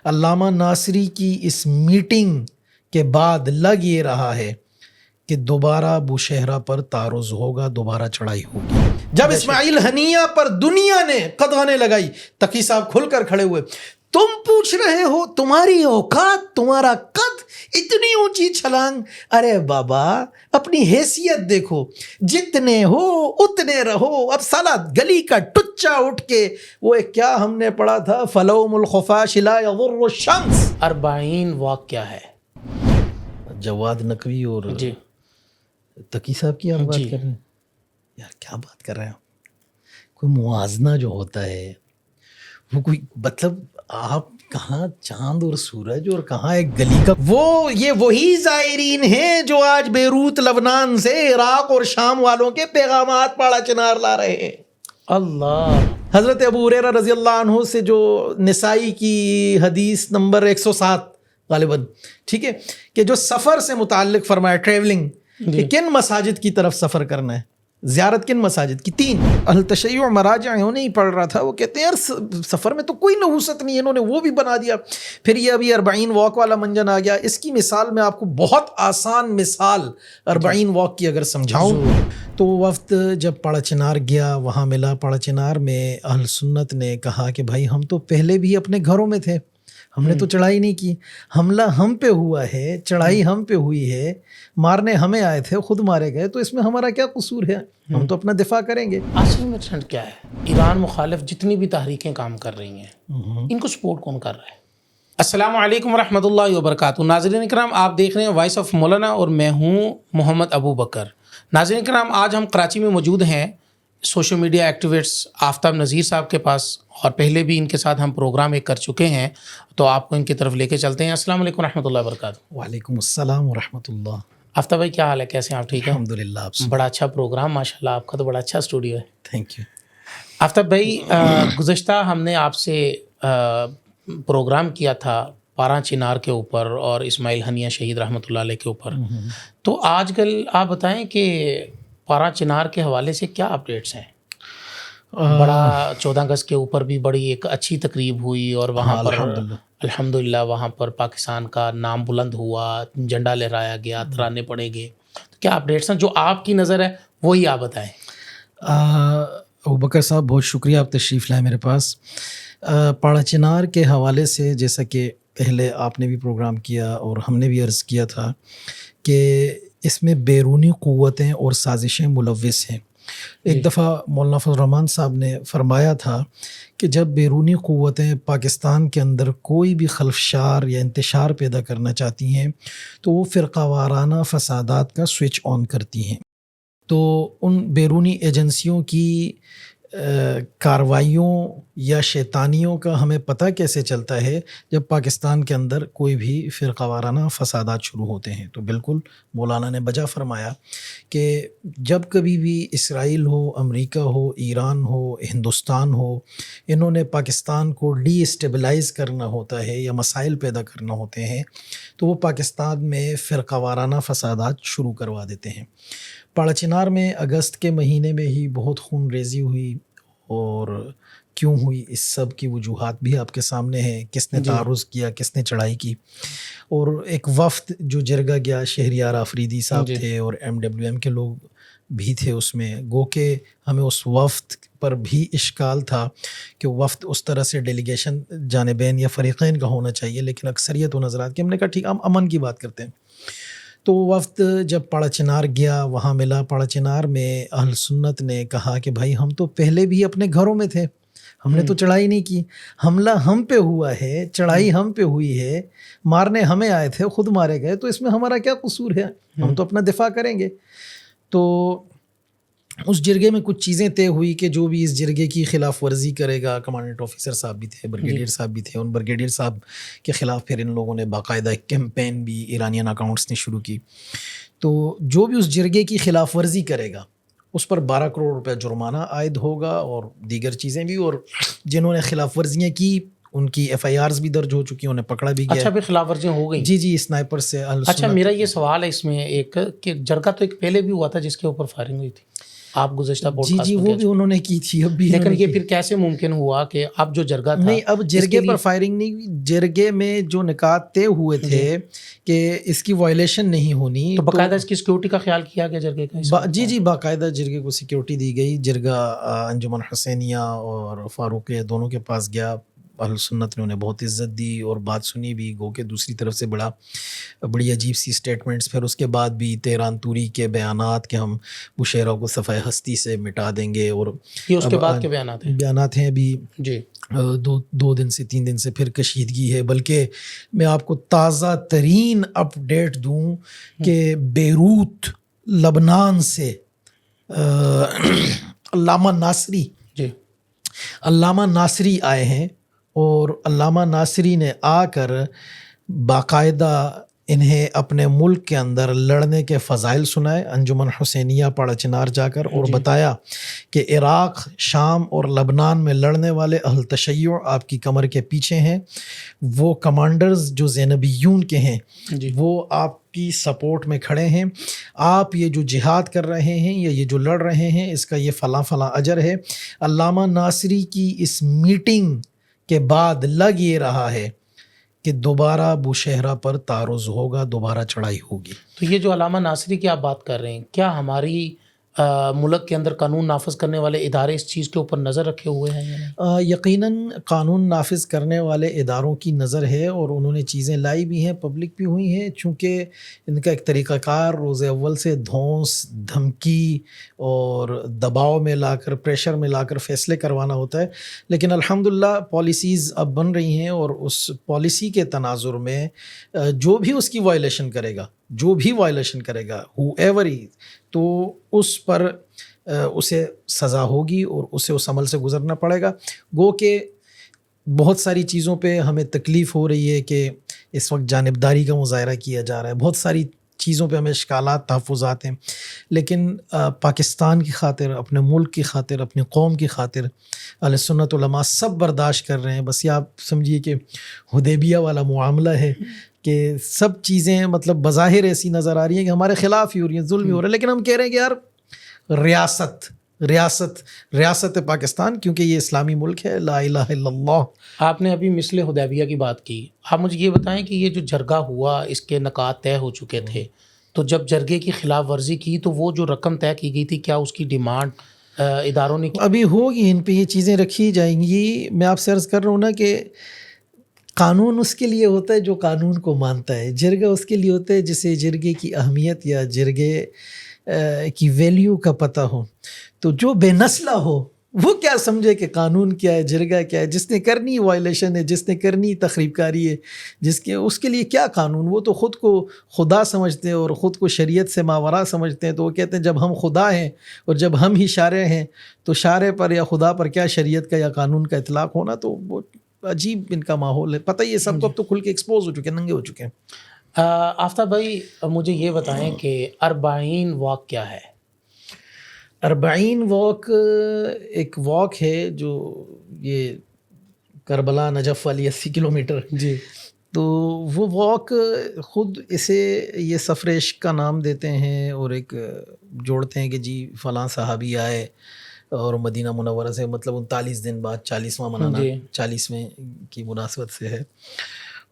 علامہ ناصری کی اس میٹنگ کے بعد لگ یہ رہا ہے کہ دوبارہ بوشہرہ پر تعرض ہوگا، دوبارہ چڑھائی ہوگی۔ جب اسماعیل ہنیہ پر دنیا نے قدغنیں لگائی، تقی صاحب کھل کر کھڑے ہوئے، تم پوچھ رہے ہو تمہاری اوقات، تمہارا قد، اتنی اونچی چھلانگ۔ ارے بابا اپنی حیثیت دیکھو، جتنے ہو اتنے رہو۔ اب سالہ گلی کا ٹچا اٹھ کے وہ ایک کیا ہم نے پڑھا تھا، فلوم الخفاش لا یضر الشمس۔ 40 واق کیا ہے؟ جواد نقوی اور جی تقی صاحب کی آپ بات کر رہے ہیں؟ یار کیا بات کر رہے ہیں آپ؟ کوئی موازنہ جو ہوتا ہے وہ کوئی مطلب آپ کہاں چاند اور سورج اور کہاں ایک گلی کا یہ وہی زائرین ہیں جو آج بیروت لبنان سے عراق اور شام والوں کے پیغامات پاڑا چنار لا رہے ہیں۔ اللہ، حضرت ابو ہریرہ رضی اللہ عنہ سے جو نسائی کی حدیث نمبر 107 غالباً، ٹھیک ہے، کہ جو سفر سے متعلق فرمایا، ٹریولنگ، کہ کن مساجد کی طرف سفر کرنا ہے، زیارت کن مساجد کی؟ 3 التشیع مراجع انہیں ہی پڑھ رہا تھا، وہ کہتے ہیں یار سفر میں تو کوئی نحوست نہیں ہے، انہوں نے وہ بھی بنا دیا۔ پھر یہ ابھی 40 واک والا منجن آ گیا۔ اس کی مثال میں آپ کو بہت آسان مثال 40 واک کی اگر سمجھاؤں تو وفد جب پاڑا چنار گیا، وہاں ملا پاڑا چنار میں اہل سنت نے کہا کہ بھائی ہم تو پہلے بھی اپنے گھروں میں تھے، ہم نے تو چڑھائی نہیں کی، حملہ ہم پہ ہوا ہے، چڑھائی ہم پہ ہوئی ہے، مارنے ہمیں آئے تھے، خود مارے گئے، تو اس میں ہمارا کیا قصور ہے؟ ہم تو اپنا دفاع کریں گے۔ اصل میں ٹرینڈ کیا ہے؟ ایران مخالف جتنی بھی تحریکیں کام کر رہی ہیں، ان کو سپورٹ کون کر رہا ہے؟ السلام علیکم ورحمۃ اللہ وبرکاتہ۔ ناظرین اکرام، آپ دیکھ رہے ہیں وائس آف مولانا اور میں ہوں محمد ابو بکر۔ ناظرین اکرام، آج ہم کراچی میں موجود ہیں سوشل میڈیا ایکٹیوسٹ آفتاب نذیر صاحب کے پاس، اور پہلے بھی ان کے ساتھ ہم پروگرام ایک کر چکے ہیں، تو آپ کو ان کی طرف لے کے چلتے ہیں۔ السلام علیکم ورحمۃ اللہ وبرکاتہ۔ وعلیکم السلام ورحمۃ اللہ۔ آفتاب بھائی کیا حال ہے، کیسے ہیں آپ؟ ٹھیک ہے الحمدللہ۔ آپ بڑا اچھا پروگرام، ماشاء اللہ، آپ کا تو بڑا اچھا اسٹوڈیو ہے۔ Thank you. آفتاب بھائی، گزشتہ ہم نے آپ سے پروگرام کیا تھا پارا چنار کے اوپر اور اسماعیل ہنیہ شہید رحمۃ اللہ علیہ کے اوپر، تو آج کل آپ بتائیں کہ پارا چنار کے حوالے سے کیا اپڈیٹس ہیں؟ بڑا 14 اگست کے اوپر بھی بڑی ایک اچھی تقریب ہوئی، اور وہاں پر الحمدللہ وہاں پر پاکستان کا نام بلند ہوا، جھنڈا لہرایا گیا، ترانے پڑے گئے، تو کیا اپڈیٹس ہیں جو آپ کی نظر ہے وہی آپ بتائیں۔ ابو بکر صاحب بہت شکریہ، آپ تشریف لائے میرے پاس۔ پاڑا چنار کے حوالے سے جیسا کہ پہلے آپ نے بھی پروگرام کیا اور ہم نے بھی عرض کیا تھا کہ اس میں بیرونی قوتیں اور سازشیں ملوث ہیں۔ ایک دفعہ مولانا فضل الرحمان صاحب نے فرمایا تھا کہ جب بیرونی قوتیں پاکستان کے اندر کوئی بھی خلفشار یا انتشار پیدا کرنا چاہتی ہیں تو وہ فرقہ وارانہ فسادات کا سوئچ آن کرتی ہیں۔ تو ان بیرونی ایجنسیوں کی کاروائیوں یا شیطانیوں کا ہمیں پتہ کیسے چلتا ہے؟ جب پاکستان کے اندر کوئی بھی فرقہ وارانہ فسادات شروع ہوتے ہیں۔ تو بالکل مولانا نے بجا فرمایا کہ جب کبھی بھی اسرائیل ہو، امریکہ ہو، ایران ہو، ہندوستان ہو، انہوں نے پاکستان کو ڈی اسٹیبلائز کرنا ہوتا ہے یا مسائل پیدا کرنا ہوتے ہیں تو وہ پاکستان میں فرقہ وارانہ فسادات شروع کروا دیتے ہیں۔ پاڑا چنار میں اگست کے مہینے میں ہی بہت خون ریزی ہوئی، اور کیوں ہوئی اس سب کی وجوہات بھی آپ کے سامنے ہیں، کس نے تعرض کیا، کس نے چڑھائی کی۔ اور ایک وفد جو جرگہ گیا، شہریار آفریدی صاحب تھے اور MWM کے لوگ بھی تھے اس میں، گو کہ ہمیں اس وفد پر بھی اشکال تھا کہ وفد اس طرح سے ڈیلیگیشن جانبین یا فریقین کا ہونا چاہیے، لیکن اکثریت و نظرات کی، ہم نے کہا ٹھیک ہم امن کی بات کرتے ہیں۔ تو وفد جب پاڑا چنار گیا، وہاں ملا پاڑا چنار میں اہل سنت نے کہا کہ بھائی ہم تو پہلے بھی اپنے گھروں میں تھے، ہم نے تو چڑھائی نہیں کی، حملہ ہم پہ ہوا ہے، چڑھائی ہم پہ ہوئی ہے، مارنے ہمیں آئے تھے، خود مارے گئے، تو اس میں ہمارا کیا قصور ہے؟ ہم تو اپنا دفاع کریں گے۔ تو اس جرگے میں کچھ چیزیں طے ہوئی کہ جو بھی اس جرگے کی خلاف ورزی کرے گا، کمانڈنٹ آفیسر صاحب بھی تھے، بریگیڈیئر صاحب بھی تھے، ان بریگیڈیئر صاحب کے خلاف پھر ان لوگوں نے باقاعدہ ایک کیمپین بھی ایرانین اکاؤنٹس نے شروع کی۔ تو جو بھی اس جرگے کی خلاف ورزی کرے گا اس پر 12 کروڑ روپے جرمانہ عائد ہوگا، اور دیگر چیزیں بھی، اور جنہوں نے خلاف ورزیاں کی ان کی FIRs بھی درج ہو چکی ہیں، انہیں پکڑا بھی گیا۔ اچھا، پھر خلاف ورزیاں ہو گئی؟ جی اسنائپر سے۔ اچھا، میرا یہ سوال ہے اس میں ایک کہ جرگہ تو ایک پہلے بھی ہوا تھا جس کے اوپر فائرنگ ہوئی تھی، آپ گزشتہ جی پوڈکاسٹ جی میں وہ کہہ بھی انہوں نے کی تھی، اب بھی لیکن انہوں نے یہ کی۔ پھر کیسے ممکن ہوا کہ اب جو جرگہ تھا نہیں، اب اس کے جرگے لیے پر فائرنگ نہیں ہوئی، جرگے میں جو نکات طے ہوئے تھے کہ اس کی وائلیشن نہیں ہونی، تو باقاعدہ اس کی سیکورٹی کا خیال کیا گیا جرگے کا اس وقت؟ جی جی باقاعدہ جرگے کو سیکیورٹی دی گئی۔ جرگہ انجمن حسینیہ اور فاروقیہ دونوں کے پاس گیا، اہل سنت نے انہیں بہت عزت دی اور بات سنی بھی، گو کہ دوسری طرف سے بڑی عجیب سی سٹیٹمنٹس، پھر اس کے بعد بھی تیران توری کے بیانات کہ ہم بشیرہ کو صفحہ ہستی سے مٹا دیں گے، اور یہ اس کے بعد کے بیانات ہیں ابھی جی 2 دن سے 3 دن سے پھر کشیدگی ہے۔ بلکہ میں آپ کو تازہ ترین اپڈیٹ دوں کہ بیروت لبنان سے علامہ ناصری آئے ہیں، اور علامہ ناصری نے آ کر باقاعدہ انہیں اپنے ملک کے اندر لڑنے کے فضائل سنائے، انجمن حسینیہ پاڑا چنار جا کر، اور بتایا کہ عراق، شام اور لبنان میں لڑنے والے اہل تشیع آپ کی کمر کے پیچھے ہیں، وہ کمانڈرز جو زینبیون کے ہیں وہ آپ کی سپورٹ میں کھڑے ہیں، آپ یہ جو جہاد کر رہے ہیں یا یہ جو لڑ رہے ہیں اس کا یہ فلاں فلاں اجر ہے۔ علامہ ناصری کی اس میٹنگ کے بعد لگ یہ رہا ہے کہ دوبارہ بوشہرہ پر تعرض ہوگا، دوبارہ چڑھائی ہوگی۔ تو یہ جو علامہ ناصری کی آپ بات کر رہے ہیں، کیا ہماری ملک کے اندر قانون نافذ کرنے والے ادارے اس چیز کے اوپر نظر رکھے ہوئے ہیں یا نہیں؟ یقیناً قانون نافذ کرنے والے اداروں کی نظر ہے، اور انہوں نے چیزیں لائی بھی ہیں، پبلک بھی ہوئی ہیں، چونکہ ان کا ایک طریقہ کار روز اول سے دھونس، دھمکی اور دباؤ میں لا کر، پریشر میں لا کر فیصلے کروانا ہوتا ہے۔ لیکن الحمدللہ پالیسیز اب بن رہی ہیں، اور اس پالیسی کے تناظر میں جو بھی اس کی وائلیشن کرے گا ہو ایور ہی، تو اس پر اسے سزا ہوگی اور اسے اس عمل سے گزرنا پڑے گا۔ گو کہ بہت ساری چیزوں پہ ہمیں تکلیف ہو رہی ہے کہ اس وقت جانبداری کا مظاہرہ کیا جا رہا ہے، بہت ساری چیزوں پہ ہمیں اشکالات، تحفظات ہیں، لیکن پاکستان کی خاطر، اپنے ملک کی خاطر، اپنی قوم کی خاطر اہل سنت علماء سب برداشت کر رہے ہیں۔ بس یہ آپ سمجھیے کہ حدیبیہ والا معاملہ ہے کہ سب چیزیں مطلب بظاہر ایسی نظر آ رہی ہیں کہ ہمارے خلاف ہی ہو رہی ہیں، ظلم ہی ہو رہا ہے، لیکن ہم کہہ رہے ہیں کہ یار ریاست پاکستان، کیونکہ یہ اسلامی ملک ہے، لا الہ الا اللہ۔ آپ نے ابھی مثل حدیبیہ کی بات کی، آپ مجھے یہ بتائیں کہ یہ جو جرگہ ہوا اس کے نکات طے ہو چکے تھے، تو جب جرگے کی خلاف ورزی کی تو وہ جو رقم طے کی گئی تھی، کیا اس کی ڈیمانڈ اداروں نے کی؟ ابھی ہوگی، ان پہ یہ چیزیں رکھی جائیں گی۔ میں آپ سے عرض کر رہا ہوں نا کہ قانون اس کے لیے ہوتا ہے جو قانون کو مانتا ہے، جرگہ اس کے لیے ہوتا ہے جسے جرگے کی اہمیت یا جرگے کی ویلیو کا پتہ ہو۔ تو جو بے نسلہ ہو وہ کیا سمجھے کہ قانون کیا ہے، جرگہ کیا ہے؟ جس نے کرنی وائلیشن ہے، جس نے کرنی تخریب کاری ہے، اس کے لیے کیا قانون؟ وہ تو خود کو خدا سمجھتے ہیں اور خود کو شریعت سے ماورا سمجھتے ہیں، تو وہ کہتے ہیں جب ہم خدا ہیں اور جب ہم ہی شارع ہیں تو شارع پر یا خدا پر کیا شریعت کا یا قانون کا اطلاق ہونا؟ تو وہ عجیب ان کا ماحول ہے، پتہ یہ سب کو اب تو کھل کے ایکسپوز ہو چکے ہیں، ننگے ہو چکے ہیں۔ آفتاب بھائی مجھے یہ بتائیں کہ 40 واک کیا ہے؟ 40 واک ایک واک ہے جو یہ کربلا نجف والی 80 کلومیٹر، جی، تو وہ واک خود اسے یہ سفر عشق کا نام دیتے ہیں، اور ایک جوڑتے ہیں کہ جی فلاں صحابی آئے اور مدینہ منورہ سے، مطلب 39 دن بعد 40واں منانا، 40ویں کی مناسبت سے ہے،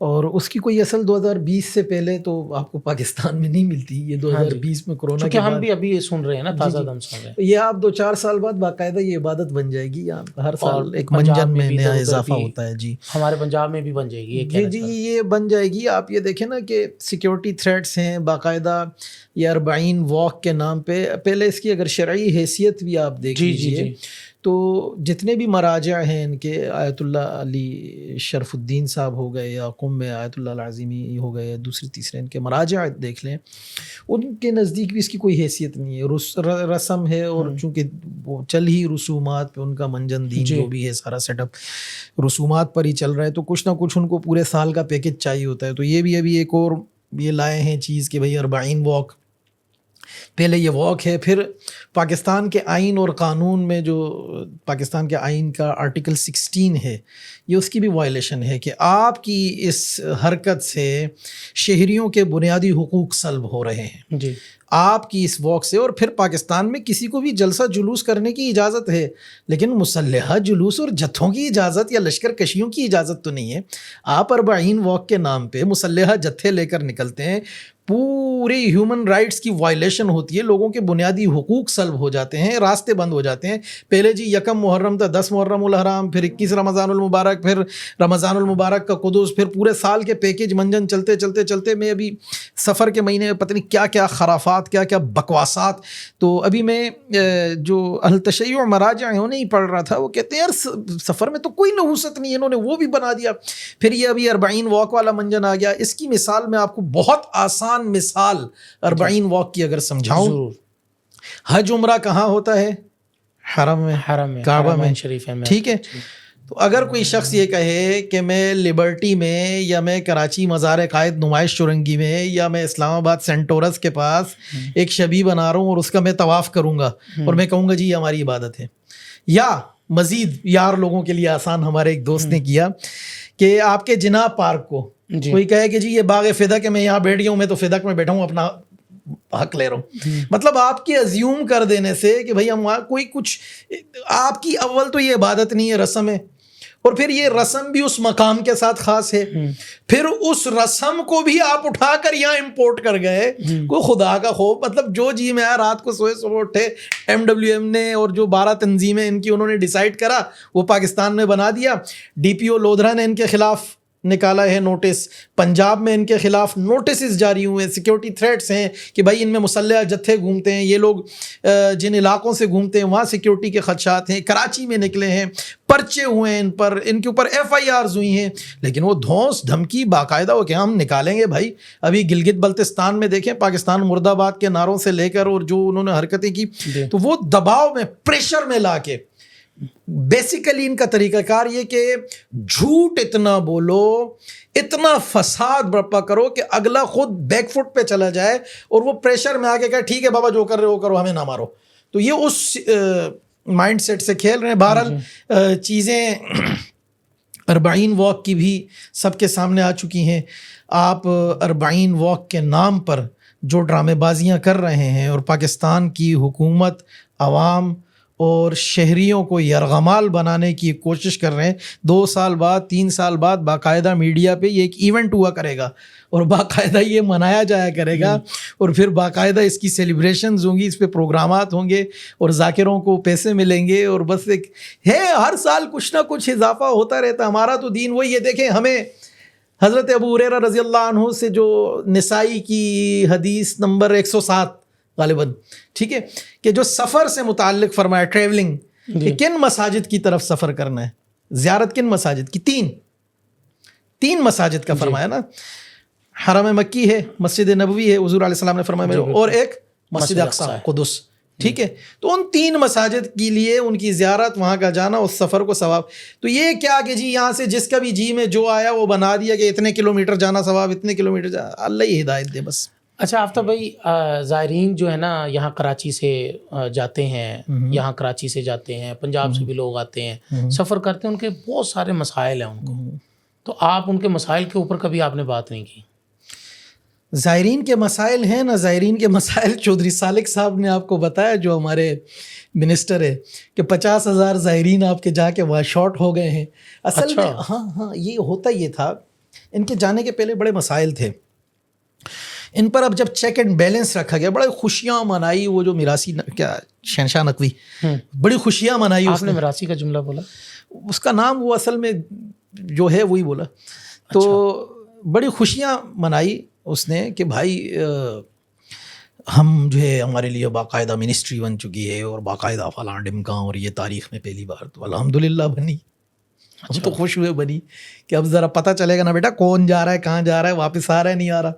اور اس کی کوئی اصل 2020 سے پہلے تو آپ کو پاکستان میں نہیں ملتی، یہ 2020 میں کرونا کے بعد، ہم بھی ابھی سن رہے ہیں نا، تازہ دم سن رہے ہیں، یہ آپ 2-4 سال بعد باقاعدہ یہ عبادت بن جائے گی، ہر سال ایک منجن میں نیا اضافہ ہوتا ہے۔ جی ہمارے پنجاب میں بھی بن جائے گی، جی یہ بن جائے گی۔ آپ یہ دیکھیں نا کہ سیکیورٹی تھریٹس ہیں باقاعدہ، یہ 40 واک کے نام پہ، پہلے اس کی اگر شرعی حیثیت بھی آپ دیکھ لیجئے تو جتنے بھی مراجع ہیں ان کے، آیت اللہ علی شرف الدین صاحب ہو گئے، یا قم میں آیت اللہ العظیمی ہو گئے، دوسری تیسرے ان کے مراجع دیکھ لیں، ان کے نزدیک بھی اس کی کوئی حیثیت نہیں ہے، رسم ہے، اور چونکہ وہ چل ہی رسومات پہ، ان کا منجن دین جو بھی ہے سارا سیٹ اپ رسومات پر ہی چل رہا ہے، تو کچھ نہ کچھ ان کو پورے سال کا پیکج چاہیے ہوتا ہے۔ تو یہ بھی ابھی ایک اور یہ لائے ہیں چیز کہ بھئی 40 واک، پہلے یہ واک ہے، پھر پاکستان کے آئین اور قانون میں جو پاکستان کے آئین کا آرٹیکل 16 ہے یہ اس کی بھی وائلیشن ہے کہ آپ کی اس حرکت سے شہریوں کے بنیادی حقوق سلب ہو رہے ہیں جی آپ کی اس واک سے. اور پھر پاکستان میں کسی کو بھی جلسہ جلوس کرنے کی اجازت ہے لیکن مسلحہ جلوس اور جتھوں کی اجازت یا لشکر کشیوں کی اجازت تو نہیں ہے. آپ 40 واک کے نام پہ مسلحہ جتھے لے کر نکلتے ہیں, پورے ہیومن رائٹس کی وائلیشن ہوتی ہے, لوگوں کے بنیادی حقوق سلب ہو جاتے ہیں, راستے بند ہو جاتے ہیں. پہلے جی 1 محرم تھا, 10 محرم الحرام, پھر 21 رمضان المبارک, پھر رمضان المبارک کا قدس, پھر پورے سال کے پیکیج منجن چلتے چلتے چلتے میں ابھی سفر کے مہینے میں پتہ نہیں کیا کیا خرافات, کیا کیا بکواسات. تو ابھی میں جو اہل تشیع و مراجع ہیں انہیں ہی پڑھ رہا تھا, وہ کہتے ہیں یار سفر میں تو کوئی نحوست نہیں ہے, انہوں نے وہ بھی بنا دیا. پھر یہ ابھی 40 واک والا منجن آ گیا. اس کی مثال میں آپ کو بہت آسان مثال 40 واک کی اگر سمجھاؤں, ضرور. حج عمرہ کہاں ہوتا ہے؟ حرم میں, کعبہ میں, شریف میں. ٹھیک ہے. تو اگر کوئی شخص یہ کہے کہ میں لبرٹی میں یا میں کراچی مزار قائد نمائش چرنگی میں یا میں اسلام آباد سینٹورس کے پاس ایک شبیہ بنا رہا ہوں اور اس کا میں طواف کروں گا اور میں کہوں گا جی یہ ہماری عبادت ہے. یا مزید یار لوگوں کے لیے آسان, ہمارے ایک دوست نے کیا کہ آپ کے جناح پارک کو کوئی کہے کہ جی یہ باغ فدق ہے, میں یہاں بیٹھ گیا ہوں, میں تو فدق میں بیٹھا ہوں, اپنا حق لے رہا ہوں. مطلب آپ کی ازیوم کر دینے سے کہ بھائی ہم کوئی کچھ, آپ کی اول تو یہ عبادت نہیں ہے, رسم ہے, اور پھر یہ رسم بھی اس مقام کے ساتھ خاص ہے, پھر اس رسم کو بھی آپ اٹھا کر یہاں امپورٹ کر گئے. کوئی خدا کا خوف, مطلب جو جی میں آیا رات کو سوئے صبح اٹھے, MWM نے اور جو 12 تنظیمیں ان کی انہوں نے ڈیسائیڈ کرا وہ پاکستان میں بنا دیا. DPO لودھرا نے ان کے خلاف نکالا ہے نوٹس, پنجاب میں ان کے خلاف نوٹسز جاری ہوئے ہیں, سیکیورٹی تھریٹس ہیں کہ بھائی ان میں مسلح جتھے گھومتے ہیں, یہ لوگ جن علاقوں سے گھومتے ہیں وہاں سیکیورٹی کے خدشات ہیں. کراچی میں نکلے ہیں, پرچے ہوئے ہیں ان پر, ان کے اوپر FIRs ہوئی ہیں, لیکن وہ دھونس دھمکی باقاعدہ ہو کہ ہم نکالیں گے. بھائی ابھی گلگت بلتستان میں دیکھیں, پاکستان مرد آباد کے نعروں سے لے کر اور جو انہوں نے حرکتیں کی, تو وہ دباؤ میں پریشر میں لا کے بیسیکلی ان کا طریقہ کار یہ کہ جھوٹ اتنا بولو, اتنا فساد برپا کرو کہ اگلا خود بیک فٹ پہ چلا جائے اور وہ پریشر میں آ کے کہے ٹھیک ہے بابا جو کر رہے ہو کرو, ہمیں نہ مارو. تو یہ اس مائنڈ سیٹ سے کھیل رہے ہیں. بہرحال چیزیں 40 واک کی بھی سب کے سامنے آ چکی ہیں. آپ 40 واک کے نام پر جو ڈرامے بازیاں کر رہے ہیں اور پاکستان کی حکومت, عوام اور شہریوں کو یرغمال بنانے کی کوشش کر رہے ہیں. 2 سال بعد 3 سال بعد باقاعدہ میڈیا پہ یہ ایک ایونٹ ہوا کرے گا اور باقاعدہ یہ منایا جایا کرے گا اور پھر باقاعدہ اس کی سیلیبریشنز ہوں گی, اس پہ پروگرامات ہوں گے اور ذاکروں کو پیسے ملیں گے, اور بس ایک ہے ہر سال کچھ نہ کچھ اضافہ ہوتا رہتا. ہمارا تو دین وہی ہے. دیکھیں ہمیں حضرت ابو ہریرہ رضی اللہ عنہ سے جو نسائی کی حدیث نمبر 107 غالباً, ٹھیک ہے, کہ جو سفر سے متعلق فرمایا, ٹریولنگ, کہ کن مساجد کی طرف سفر کرنا ہے, زیارت کن مساجد کی, 3 مساجد کا فرمایا نا. حرم مکی ہے, مسجد نبوی ہے, حضور علیہ السلام نے فرمایا, اور ایک مسجد اقصی قدس, ٹھیک ہے. تو ان 3 مساجد کے لیے ان کی زیارت, وہاں کا جانا, اس سفر کو ثواب. تو یہ کیا کہ جی یہاں سے جس کا بھی جی میں جو آیا وہ بنا دیا کہ اتنے کلومیٹر جانا ثواب, اتنے کلومیٹر جانا, اللہ ہی ہدایت دے بس. اچھا آفتاب بھائی, زائرین جو ہے نا یہاں کراچی سے جاتے ہیں, یہاں کراچی سے جاتے ہیں, پنجاب سے بھی لوگ آتے ہیں, سفر کرتے ہیں, ان کے بہت سارے مسائل ہیں ان کو, تو آپ ان کے مسائل کے اوپر کبھی آپ نے بات نہیں کی؟ زائرین کے مسائل ہیں نا, زائرین کے مسائل چودھری سالک صاحب نے آپ کو بتایا, جو ہمارے منسٹر ہے, کہ 50,000 زائرین آپ کے جا کے وہاں شارٹ ہو گئے ہیں. اصل میں ہاں یہ ہوتا یہ تھا, ان کے جانے کے پہلے بڑے مسائل تھے. ان پر اب جب چیک اینڈ بیلنس رکھا گیا, بڑے خوشیاں منائی. وہ جو میراثی کیا شہنشاہ نقوی, بڑی خوشیاں منائی. آپ نے میراثی کا جملہ بولا, اس کا نام وہ اصل میں جو ہے وہی بولا. تو بڑی خوشیاں منائی اس نے کہ بھائی ہم جو ہے ہمارے لیے باقاعدہ منسٹری بن چکی ہے اور باقاعدہ فلاں ڈمکاں, اور یہ تاریخ میں پہلی بار. تو الحمدللہ بنی, ہم تو خوش ہوئے بنی کہ اب ذرا پتہ چلے گا نا بیٹا کون جا رہا ہے, کہاں جا رہا ہے, واپس آ رہا ہے نہیں آ رہا.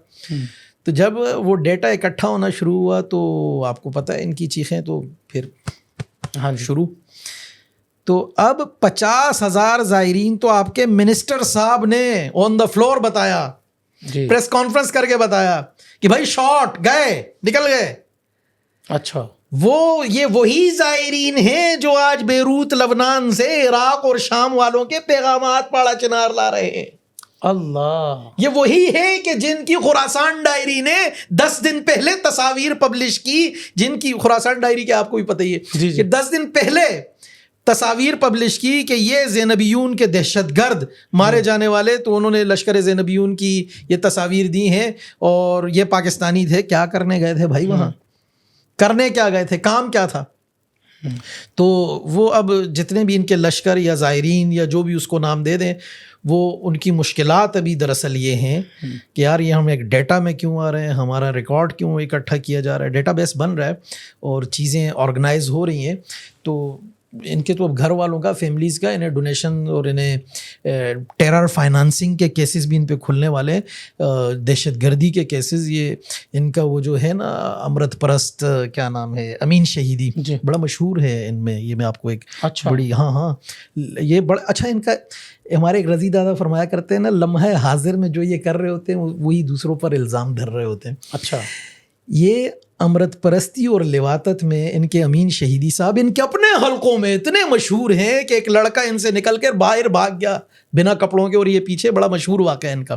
تو جب وہ ڈیٹا اکٹھا ہونا شروع ہوا تو آپ کو پتہ ہے ان کی چیخیں تو پھر شروع. تو اب 50,000 زائرین تو آپ کے منسٹر صاحب نے آن دا فلور بتایا, پریس کانفرنس کر کے بتایا کہ بھائی شارٹ گئے, نکل گئے. اچھا, وہ یہ وہی زائرین ہیں جو آج بیروت لبنان سے عراق اور شام والوں کے پیغامات پاڑا چنار لا رہے ہیں. اللہ. یہ وہی ہے کہ جن کی خراسان ڈائری نے 10 دن پہلے تصاویر پبلش کی, جن کی خراسان ڈائری کے آپ کو بھی پتہ ہی ہے کہ 10 دن پہلے تصاویر پبلش کی کہ یہ زینبیون کے دہشت گرد مارے جانے والے, تو انہوں نے لشکر زینبیون کی یہ تصاویر دی ہیں اور یہ پاکستانی تھے. کیا کرنے گئے تھے بھائی وہاں؟ کرنے کیا گئے تھے؟ کام کیا تھا؟ تو وہ اب جتنے بھی ان کے لشکر یا زائرین یا جو بھی اس کو نام دے دیں, وہ ان کی مشکلات ابھی دراصل یہ ہیں کہ یار یہ ہم ایک ڈیٹا میں کیوں آ رہے ہیں, ہمارا ریکارڈ کیوں اکٹھا کیا جا رہا ہے, ڈیٹا بیس بن رہا ہے اور چیزیں آرگنائز ہو رہی ہیں. تو ان کے تو اب گھر والوں کا, فیملیز کا, انہیں ڈونیشن اور انہیں ٹیرر فائنانسنگ کے کیسز بھی ان پہ کھلنے والے, دہشت گردی کے کیسز. یہ ان کا وہ جو ہے نا امرت پرست کیا نام ہے, امین شہیدی, بڑا مشہور ہے ان میں. یہ میں آپ کو ایک بڑی ہاں یہ بڑا اچھا ان کا, ہمارے ایک رضی دادا فرمایا کرتے ہیں نا, لمحہ حاضر میں جو یہ کر رہے ہوتے ہیں وہی دوسروں پر الزام دھر رہے ہوتے ہیں. اچھا. یہ امرت پرستی اور لواطت میں ان کے امین شہیدی صاحب ان کے اپنے حلقوں میں اتنے مشہور ہیں کہ ایک لڑکا ان سے نکل کر باہر بھاگ گیا بنا کپڑوں کے, اور یہ پیچھے بڑا مشہور واقعہ ہے ان کا.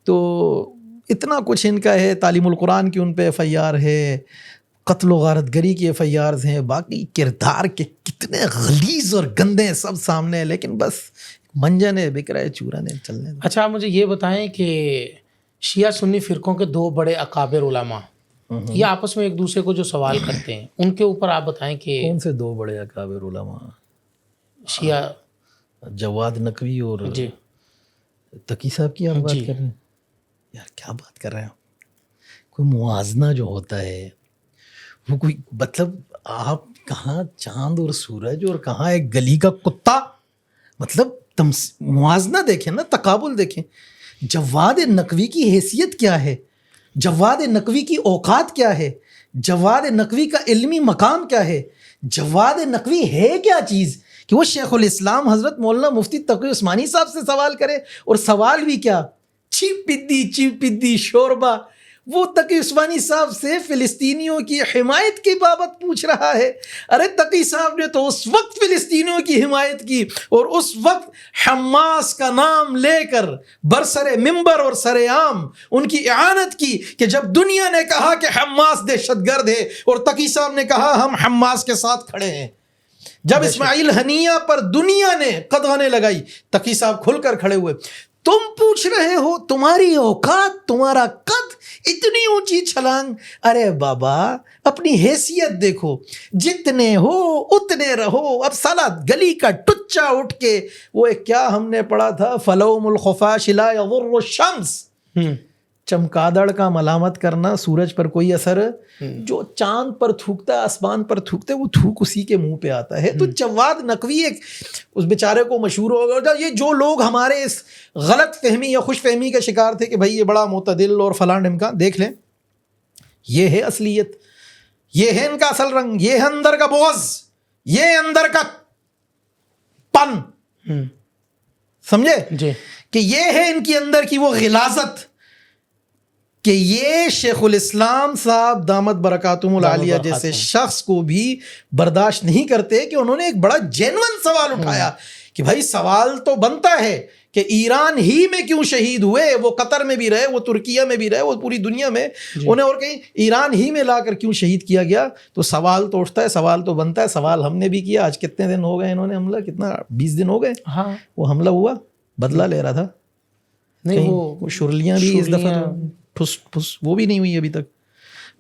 تو اتنا کچھ ان کا ہے, تعلیم القرآن کی ان پہ ایف آئی آر ہے, قتل و غارت گری کی ایف آئی آرز ہیں, باقی کردار کے کتنے غلیظ اور گندے ہیں سب سامنے ہیں, لیکن بس منجن ہے, بک رہا ہے, چورا نے چلنے. اچھا آپ مجھے یہ بتائیں کہ شیعہ سنی فرقوں کے 2 بڑے اکابر علماء یہ آپس میں ایک دوسرے کو جو سوال کرتے ہیں, ان کے اوپر آپ بتائیں کہ کون سے 2 بڑے اکابر علماء؟ شیعہ جواد نقوی اور جی تقی صاحب کی آپ بات کر رہے ہیں؟ یار کیا بات کر رہے ہیں آپ؟ کوئی موازنہ جو ہوتا ہے وہ کوئی مطلب, آپ کہاں چاند اور سورج اور کہاں ایک گلی کا کتا, مطلب موازنہ دیکھیں نا, تقابل دیکھیں. جواد نقوی کی حیثیت کیا ہے, جواد نقوی کی اوقات کیا ہے, جواد نقوی کا علمی مقام کیا ہے, جواد نقوی ہے کیا چیز کہ وہ شیخ الاسلام حضرت مولانا مفتی تقی عثمانی صاحب سے سوال کرے, اور سوال بھی کیا, چیپ پدی شوربہ, وہ تقی عثمانی صاحب سے فلسطینیوں کی حمایت کی بابت پوچھ رہا ہے. ارے تقی صاحب نے تو اس وقت فلسطینیوں کی حمایت کی اور اس وقت حماس کا نام لے کر برسر منبر اور سر عام ان کی اعانت کی کہ جب دنیا نے کہا کہ حماس دہشت گرد ہے اور تقی صاحب نے کہا ہم حماس کے ساتھ کھڑے ہیں. جب اسماعیل ہنیہ پر دنیا نے قدغنیں لگائی, تقی صاحب کھل کر کھڑے ہوئے. تم پوچھ رہے ہو تمہاری اوقات, تمہارا قد, اتنی اونچی چھلانگ. ارے بابا اپنی حیثیت دیکھو, جتنے ہو اتنے رہو. اب سالہ گلی کا ٹچا اٹھ کے وہ ایک کیا ہم نے پڑھا تھا, فلوم الخفاش لا یضر الشمس, چمکادڑ کا ملامت کرنا, سورج پر کوئی اثر, جو چاند پر تھوکتا ہے, آسمان پر تھوکتا ہے, وہ تھوک اسی کے منہ پہ آتا ہے. تو جواد نقوی ایک اس بیچارے کو مشہور ہو گیا. یہ جو لوگ ہمارے اس غلط فہمی یا خوش فہمی کا شکار تھے کہ بھائی یہ بڑا معتدل اور فلاں ڈھمکا, دیکھ لیں یہ ہے اصلیت, یہ ہے ان کا اصل رنگ, یہ ہے اندر کا بغض, یہ اندر کا پن, سمجھے جی, کہ یہ ہے ان کی اندر کی وہ غلاظت کہ یہ شیخ الاسلام صاحب دامت برکاتہم العالیہ جیسے شخص کو بھی برداشت نہیں کرتے کہ انہوں نے ایک بڑا جینون سوال اٹھایا کہ بھائی سوال تو بنتا ہے کہ ایران ہی میں کیوں شہید ہوئے, وہ قطر میں بھی رہے, وہ ترکیہ میں بھی رہے, وہ پوری دنیا میں انہیں, اور کہیں ایران ہی میں لا کر کیوں شہید کیا گیا. تو سوال تو اٹھتا ہے, سوال تو بنتا ہے. سوال ہم نے بھی کیا. آج کتنے دن ہو گئے انہوں نے حملہ, کتنا 20 دن ہو گئے وہ حملہ ہوا, بدلہ لے رہا تھا. نہیں وہ شرلیاں بھی اس دفعہ پھس پھس وہ بھی نہیں ہوئی ابھی تک.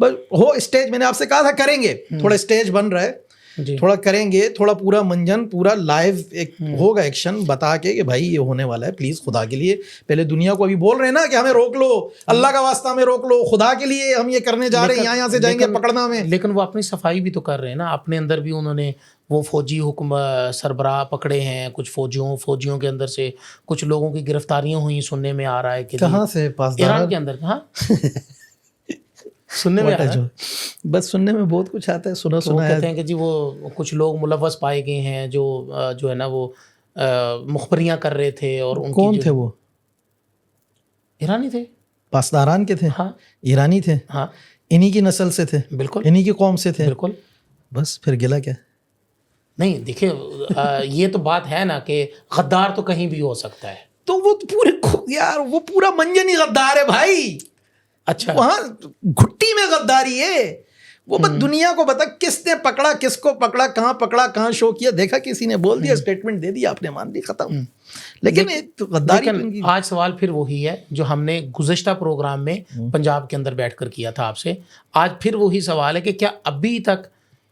بس ہو اسٹیج, میں نے آپ سے کہا تھا کریں گے, تھوڑا اسٹیج بن رہا ہے, تھوڑا کریں گے, تھوڑا پورا منجن, پورا لائیو ایک ہوگا ایکشن بتا کے کہ بھائی یہ ہونے والا ہے, پلیز خدا کے لیے. پہلے دنیا کو ابھی بول رہے ہیں نا کہ ہمیں روک لو, اللہ کا واسطہ ہمیں روک لو, خدا کے لیے ہم یہ کرنے جا رہے ہیں, یہاں سے جائیں گے پکڑنا ہمیں. لیکن وہ اپنی صفائی بھی تو کر رہے ہیں نا, اپنے اندر بھی انہوں نے وہ فوجی حکم سربراہ پکڑے ہیں, کچھ فوجیوں کے اندر سے کچھ لوگوں کی گرفتاریاں ہوئی, سننے میں آ رہا ہے کہ کہاں سے, ایران کے اندر. ہاں سننے میں بس سننے میں بہت کچھ آتا ہے, سنا کہتے ہیں کہ جی وہ کچھ لوگ ملوث پائے گئے ہیں جو ہے نا وہ مخبریاں کر رہے تھے. اور کون تھے وہ؟ ایرانی تھے, پاسداران کے تھے. ہاں ایرانی تھے. ہاں انہی کی نسل سے تھے, بالکل انہی کی قوم سے تھے. بالکل. بس پھر گلا کیا؟ نہیں دیکھیں یہ تو بات ہے نا کہ غدار تو کہیں بھی ہو سکتا ہے. تو وہ پورے یار وہ پورا منجن ہی غدار ہے بھائی. اچھا وہاں گھٹی میں غداری ہے. وہ بس دنیا کو بتا کس نے پکڑا, کس کو پکڑا, کہاں شو کیا, دیکھا کسی نے بول دیا, اسٹیٹمنٹ دے دیا, آپ نے مان لی, ختم. لیکن غداری تو ان کی. آج سوال پھر وہی ہے جو ہم نے گزشتہ پروگرام میں پنجاب کے اندر بیٹھ کر کیا تھا آپ سے. آج پھر وہی سوال ہے کہ کیا ابھی تک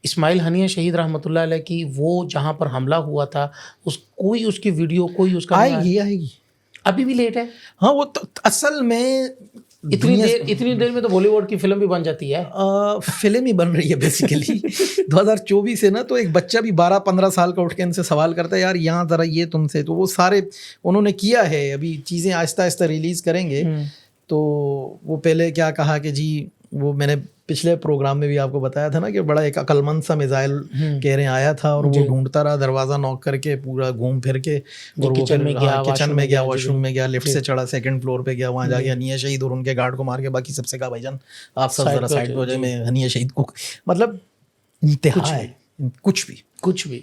اسماعیل ہنیہ شہید رحمۃ اللہ علیہ کی وہ جہاں پر حملہ ہوا تھا کوئی اس کی ویڈیو, کوئی اس کا آئے گی ابھی بھی لیٹ ہے. ہاں وہ تو اصل میں اتنی دیر میں تو بالی ووڈ کی فلم بھی بن جاتی ہے. فلم ہی بن رہی ہے بیسیکلی 2024 ہے نا. تو ایک بچہ بھی 12-15 سال کا اٹھ کے ان سے سوال کرتا ہے, یار یہاں ذرا یہ تم سے, تو وہ سارے انہوں نے کیا ہے. ابھی چیزیں آہستہ آہستہ ریلیز کریں گے. تو وہ پہلے کیا کہا کہ جی وہ میں نے پچھلے پروگرام میں بھی آپ کو بتایا تھا نا کہ بڑا ایک عقل مند سا میزائل کہہ رہے آیا تھا, اور وہ ڈھونڈتا رہا, دروازہ نوک کر کے پورا گھوم پھر کے, اور وہ کچن میں گیا, واش روم میں گیا, لفٹ سے چڑھا, 2nd فلور پہ گیا, وہاں جا کے ہنیہ شہید اور ان کے گارڈ کو مار کے باقی سب سے کہا بھائی جان آپ سب ذرا سائڈ پہ ہو جائے, میں ہنیہ شہید کو, مطلب انتہا ہے کچھ بھی.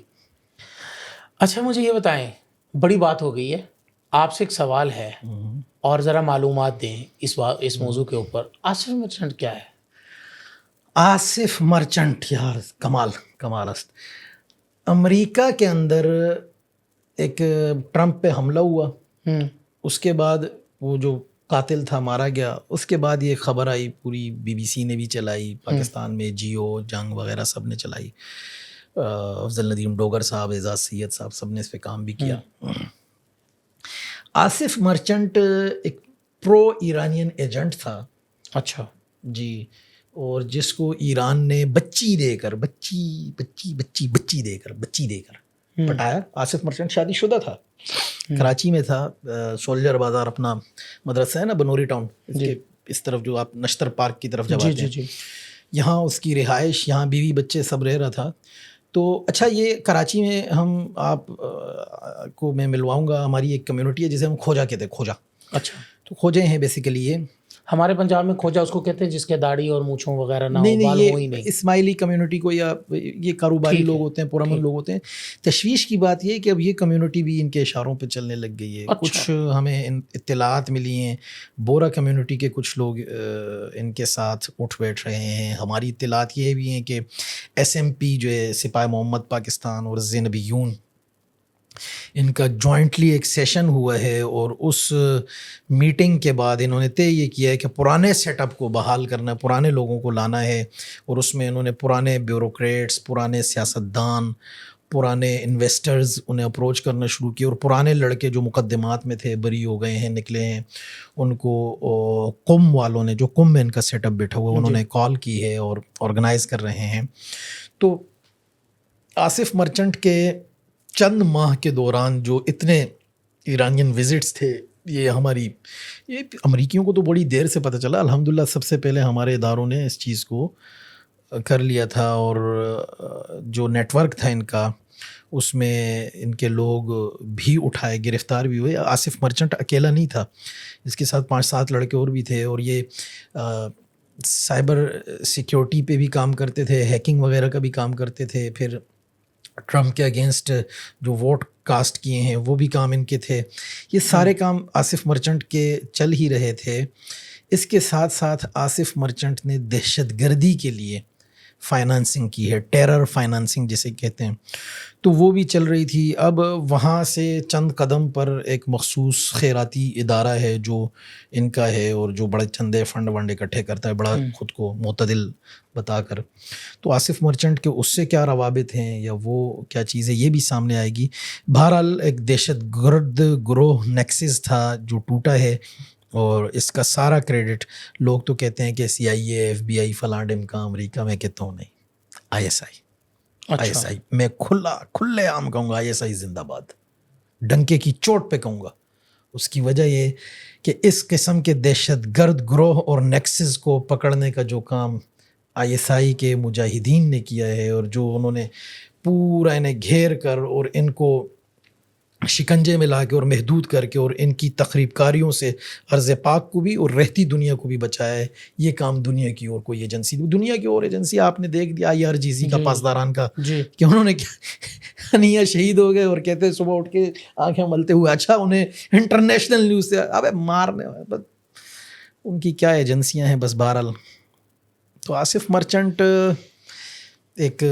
اچھا مجھے یہ بتائیں, بڑی بات ہو گئی ہے, آپ سے ایک سوال ہے اور ذرا معلومات دیں اس موضوع کے اوپر. آصف مرچنٹ کیا ہے؟ آصف مرچنٹ یار کمال است. امریکہ کے اندر ایک ٹرمپ پہ حملہ ہوا, اس کے بعد وہ جو قاتل تھا مارا گیا. اس کے بعد یہ خبر آئی, پوری BBC نے بھی چلائی, پاکستان میں جیو جنگ وغیرہ سب نے چلائی, افضل ندیم ڈوگر صاحب, اعزاز سید صاحب, سب نے اس پہ کام بھی کیا. آصف مرچنٹ ایک پرو ایرانین ایجنٹ تھا. اچھا جی, اور جس کو ایران نے بچی دے کر پٹایا. آصف مرچنٹ شادی شدہ تھا, کراچی میں تھا, سولجر بازار اپنا مدرسہ ہے نا, بنوری ٹاؤن, اس طرف جو آپ نشتر پارک کی طرف جب آتے ہیں, یہاں اس کی رہائش, یہاں بیوی بچے سب رہ رہا تھا. تو اچھا یہ کراچی میں آپ کو میں ملواؤں گا, ہماری ایک کمیونٹی ہے جسے ہم کھوجا کہتے ہیں, کھوجا. اچھا, تو کھوجے ہیں بیسیکلی. یہ ہمارے پنجاب میں کھوجا اس کو کہتے ہیں جس کے داڑھی اور مونچھوں وغیرہ نہ ہو, بال ہو ہی نہیں. اسماعیلی کمیونٹی کو, یا یہ کاروباری لوگ ہوتے ہیں, پرامن لوگ ہوتے ہیں. تشویش کی بات یہ ہے کہ اب یہ کمیونٹی بھی ان کے اشاروں پہ چلنے لگ گئی ہے. کچھ ہمیں اطلاعات ملی ہیں, بورا کمیونٹی کے کچھ لوگ ان کے ساتھ اٹھ بیٹھ رہے ہیں. ہماری اطلاعات یہ بھی ہیں کہ SMP جو ہے سپاہی محمد پاکستان اور زینبیون, ان کا جوائنٹلی ایک سیشن ہوا ہے, اور اس میٹنگ کے بعد انہوں نے طے یہ کیا ہے کہ پرانے سیٹ اپ کو بحال کرنا ہے, پرانے لوگوں کو لانا ہے. اور اس میں انہوں نے پرانے بیوروکریٹس, پرانے سیاستدان, پرانے انویسٹرز انہیں اپروچ کرنا شروع کیا, اور پرانے لڑکے جو مقدمات میں تھے بری ہو گئے ہیں, نکلے ہیں, ان کو قم والوں نے, جو قم میں ان کا سیٹ اپ بیٹھا ہوا, انہوں نے کال کی ہے اور آرگنائز کر رہے ہیں. تو آصف مرچنٹ کے چند ماہ کے دوران جو اتنے ایرانین وزٹس تھے, یہ امریکیوں کو تو بڑی دیر سے پتہ چلا. الحمدللہ سب سے پہلے ہمارے اداروں نے اس چیز کو کر لیا تھا, اور جو نیٹ ورک تھا ان کا, اس میں ان کے لوگ بھی اٹھائے, گرفتار بھی ہوئے. آصف مرچنٹ اکیلا نہیں تھا, اس کے ساتھ 5-7 لڑکے اور بھی تھے, اور یہ سائبر سیکیورٹی پہ بھی کام کرتے تھے, ہیکنگ وغیرہ کا بھی کام کرتے تھے. پھر ٹرمپ کے اگینسٹ جو ووٹ کاسٹ کیے ہیں وہ بھی کام ان کے تھے. یہ سارے کام آصف مرچنٹ کے چل ہی رہے تھے. اس کے ساتھ ساتھ آصف مرچنٹ نے دہشت گردی کے لیے فائنانسنگ کی ہے, ٹیرر فائنانسنگ جسے کہتے ہیں, تو وہ بھی چل رہی تھی. اب وہاں سے چند قدم پر ایک مخصوص خیراتی ادارہ ہے جو ان کا ہے, اور جو بڑے چندے فنڈ اکٹھے کرتا ہے, بڑا خود کو معتدل بتا کر. تو آصف مرچنٹ کے اس سے کیا روابط ہیں یا وہ کیا چیز ہے, یہ بھی سامنے آئے گی. بہرحال ایک دہشت گرد گروہ نیکسس تھا جو ٹوٹا ہے, اور اس کا سارا کریڈٹ لوگ تو کہتے ہیں کہ CIA, FBI فلاں ڈمکا. امریکہ میں کہتا ہوں نہیں, ISI. میں کھلے عام کہوں گا ISI زندہ باد, ڈنکے کی چوٹ پہ کہوں گا. اس کی وجہ یہ کہ اس قسم کے دہشت گرد گروہ اور نیکسس کو پکڑنے کا جو کام ISI کے مجاہدین نے کیا ہے, اور جو انہوں نے پورا انہیں گھیر کر اور ان کو شکنجے میں لا کے اور محدود کر کے اور ان کی تخریب کاریوں سے ارض پاک کو بھی اور رہتی دنیا کو بھی بچایا ہے. یہ کام دنیا کی اور کوئی ایجنسی, دنیا کی اور ایجنسی آپ نے دیکھ دیا IRGC کا, پاسداران کا, کہ انہوں نے کیا ہنیہ شہید ہو گئے اور کہتے ہیں صبح اٹھ کے آنکھیں ملتے ہوئے, اچھا انہیں انٹرنیشنل نیوز سے ابے مارنے, ان کی کیا ایجنسیاں ہیں بس. بہرحال تو آصف مرچنٹ ایک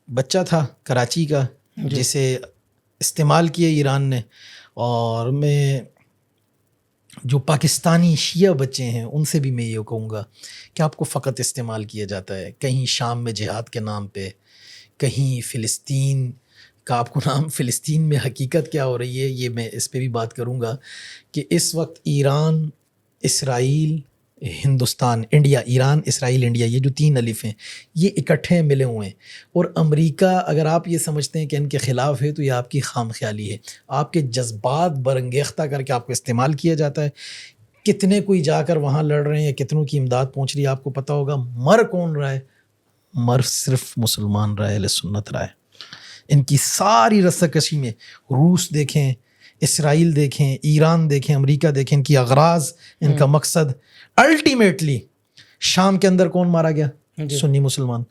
بچہ تھا کراچی کا جسے استعمال کیا ایران نے, اور میں جو پاکستانی شیعہ بچے ہیں ان سے بھی میں یہ کہوں گا کہ آپ کو فقط استعمال کیا جاتا ہے, کہیں شام میں جہاد کے نام پہ, کہیں فلسطین کا آپ کو نام, فلسطین میں حقیقت کیا ہو رہی ہے یہ میں اس پہ بھی بات کروں گا کہ اس وقت ایران, اسرائیل, ہندوستان, انڈیا, ایران, اسرائیل, انڈیا, یہ جو 3 الف ہیں یہ اکٹھے ملے ہوئے ہیں. اور امریکہ اگر آپ یہ سمجھتے ہیں کہ ان کے خلاف ہے تو یہ آپ کی خام خیالی ہے. آپ کے جذبات برانگیختہ کر کے آپ کو استعمال کیا جاتا ہے. کتنے کوئی جا کر وہاں لڑ رہے ہیں یا کتنوں کی امداد پہنچ رہی ہے آپ کو پتہ ہوگا. مر کون رہا ہے؟ مر صرف مسلمان رہا ہے, اہل سنت رہا ہے. ان کی ساری رساکشی میں روس دیکھیں, اسرائیل دیکھیں, ایران دیکھیں, امریکہ دیکھیں, ان کی اغراض, ان کا مقصد الٹیمیٹلی شام کے اندر کون مارا گیا؟ سنی مسلمان.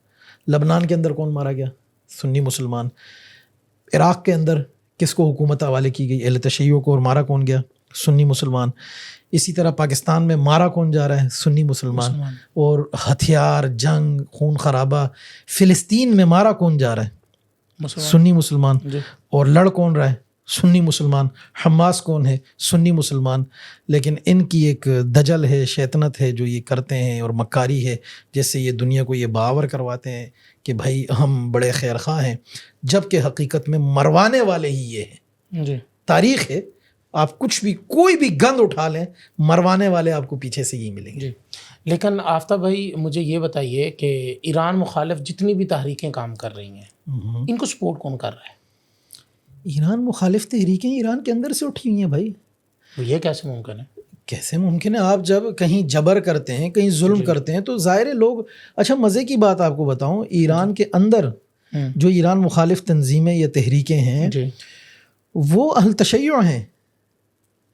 لبنان کے اندر کون مارا گیا؟ سنی مسلمان. عراق کے اندر کس کو حکومت حوالے کی گئی؟ اہل تشیع کو, اور مارا کون گیا؟ سنی مسلمان. اسی طرح پاکستان میں مارا کون جا رہا ہے؟ سنی مسلمان. اور ہتھیار, جنگ, خون خرابہ فلسطین میں مارا کون جا رہا ہے؟ سنی مسلمان. اور لڑ کون رہا ہے؟ سنی مسلمان. حماس کون ہے؟ سنی مسلمان. لیکن ان کی ایک دجل ہے, شیطنت ہے جو یہ کرتے ہیں, اور مکاری ہے جس سے یہ دنیا کو یہ باور کرواتے ہیں کہ بھائی ہم بڑے خیر خواہ ہیں, جب کہ حقیقت میں مروانے والے ہی یہ ہیں. تاریخ ہے, آپ کچھ بھی کوئی بھی گند اٹھا لیں, مروانے والے آپ کو پیچھے سے ہی ملیں گے. لیکن آفتاب بھائی مجھے یہ بتائیے کہ ایران مخالف جتنی بھی تحریکیں کام کر رہی ہیں ان کو سپورٹ کون کر رہا ہے؟ ایران مخالف تحریکیں ایران کے اندر سے اٹھی ہوئی ہیں بھائی. یہ کیسے ممکن ہے؟ کیسے ممکن ہے؟ آپ جب کہیں جبر کرتے ہیں, کہیں ظلم کرتے ہیں تو ظاہر لوگ. اچھا مزے کی بات آپ کو بتاؤں, ایران کے اندر جو ایران مخالف تنظیمیں یا تحریکیں ہیں وہ اہل تشیع ہیں.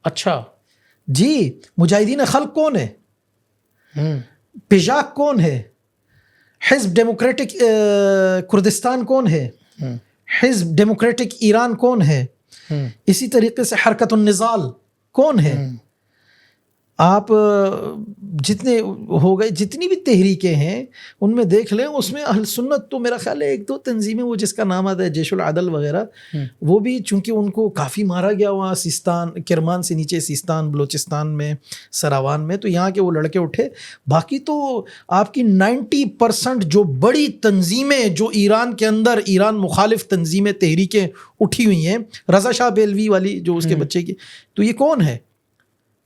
اچھا جی. مجاہدین خلق کون ہے؟ پیجاک کون ہے؟ حزب ڈیموکریٹک کردستان کون ہے؟ حزب ڈیموکریٹک ایران کون ہے؟ اسی طریقے سے حرکت النضال کون ہے؟ آپ جتنے ہو گئے, جتنی بھی تحریکیں ہیں ان میں دیکھ لیں, اس میں اہل سنت تو میرا خیال ہے 1-2 تنظیمیں, وہ جس کا نام آتا ہے جیش العدل وغیرہ, وہ بھی چونکہ ان کو کافی مارا گیا وہاں سیستان, کرمان سے نیچے سیستان, بلوچستان میں, سراوان میں, تو یہاں کے وہ لڑکے اٹھے. باقی تو آپ کی 90% جو بڑی تنظیمیں جو ایران کے اندر ایران مخالف تنظیمیں تحریکیں اٹھی ہوئی ہیں, رضا شاہ بیلوی والی جو اس کے بچے کی, تو یہ کون ہے؟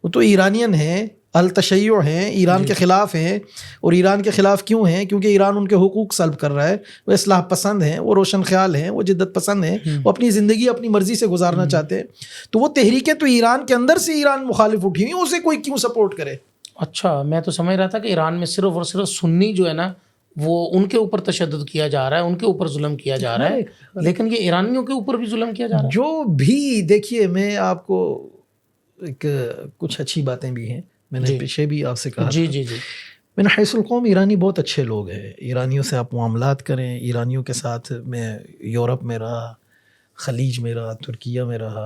وہ تو ایرانین ہیں, التشیع ہیں, ایران کے خلاف ہیں. اور ایران کے خلاف کیوں ہیں؟ کیونکہ ایران ان کے حقوق سلب کر رہا ہے. وہ اصلاح پسند ہیں, وہ روشن خیال ہیں, وہ جدت پسند ہیں, وہ اپنی زندگی اپنی مرضی سے گزارنا چاہتے ہیں. تو وہ تحریکیں تو ایران کے اندر سے ایران مخالف اٹھی ہوئی ہیں, اسے کوئی کیوں سپورٹ کرے؟ اچھا, میں تو سمجھ رہا تھا کہ ایران میں صرف اور صرف سنی جو ہے نا وہ ان کے اوپر تشدد کیا جا رہا ہے, ان کے اوپر ظلم کیا جا رہا ہے, لیکن یہ ایرانیوں کے اوپر بھی ظلم کیا جا رہا ہے. جو بھی دیکھیے, میں آپ کو ایک کچھ اچھی باتیں بھی ہیں, میں نے پیچھے بھی آپ سے کہا تھا. میں نے حیث القوم ایرانی بہت اچھے لوگ ہیں. ایرانیوں سے آپ معاملات کریں, ایرانیوں کے ساتھ میں یورپ میں رہا, خلیج میں رہا, ترکیہ میں رہا,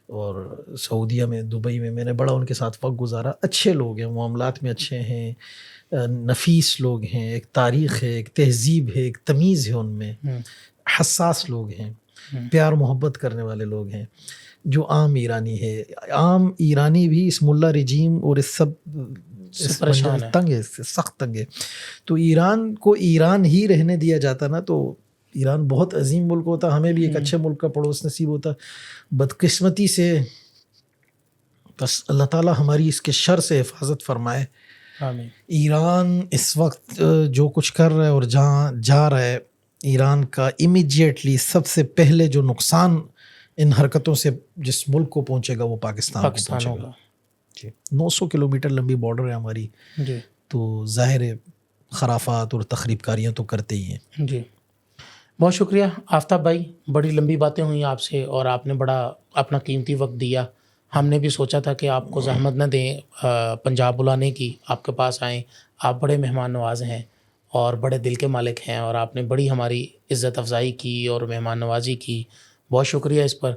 اور سعودیہ میں, دبئی میں نے بڑا ان کے ساتھ وقت گزارا. اچھے لوگ ہیں, معاملات میں اچھے ہیں, نفیس لوگ ہیں, ایک تاریخ ہے, ایک تہذیب ہے, ایک تمیز ہے ان میں, حساس لوگ ہیں, پیار محبت کرنے والے لوگ ہیں. جو عام ایرانی ہے, عام ایرانی بھی اس ملا رجیم اور اس سب تنگ ہے, سخت تنگ ہے. تو ایران کو ایران ہی رہنے دیا جاتا نا تو ایران بہت عظیم ملک ہوتا, ہمیں بھی ایک اچھے ملک کا پڑوس نصیب ہوتا. بدقسمتی سے بس اللہ تعالیٰ ہماری اس کے شر سے حفاظت فرمائے. آمین. ایران اس وقت جو کچھ کر رہا ہے اور جہاں جا رہا ہے, ایران کا امیجیٹلی سب سے پہلے جو نقصان ان حرکتوں سے جس ملک کو پہنچے گا وہ پاکستان کو پہنچے گا. 900 کلومیٹر لمبی بارڈر ہے ہماری, تو ظاہر ہے خرافات اور تخریب کاریاں تو کرتے ہی ہیں. جی بہت شکریہ آفتاب بھائی، بڑی لمبی باتیں ہوئیں آپ سے اور آپ نے بڑا اپنا قیمتی وقت دیا. ہم نے بھی سوچا تھا کہ آپ کو زحمت نہ دیں پنجاب بلانے کی، آپ کے پاس آئیں. آپ بڑے مہمان نواز ہیں اور بڑے دل کے مالک ہیں، اور آپ نے بڑی ہماری عزت افزائی کی اور مہمان نوازی کی. بہت شکریہ اس پر.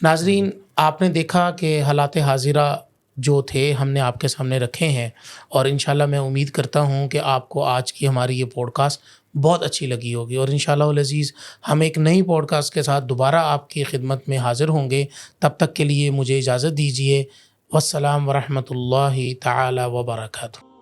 ناظرین، آپ نے دیکھا کہ حالات حاضرہ جو تھے ہم نے آپ کے سامنے رکھے ہیں، اور انشاءاللہ میں امید کرتا ہوں کہ آپ کو آج کی ہماری یہ پوڈ کاسٹ بہت اچھی لگی ہوگی، اور انشاءاللہ العزیز ہم ایک نئی پوڈ کاسٹ کے ساتھ دوبارہ آپ کی خدمت میں حاضر ہوں گے. تب تک کے لیے مجھے اجازت دیجیے. والسلام ورحمۃ اللہ تعالی وبرکاتہ.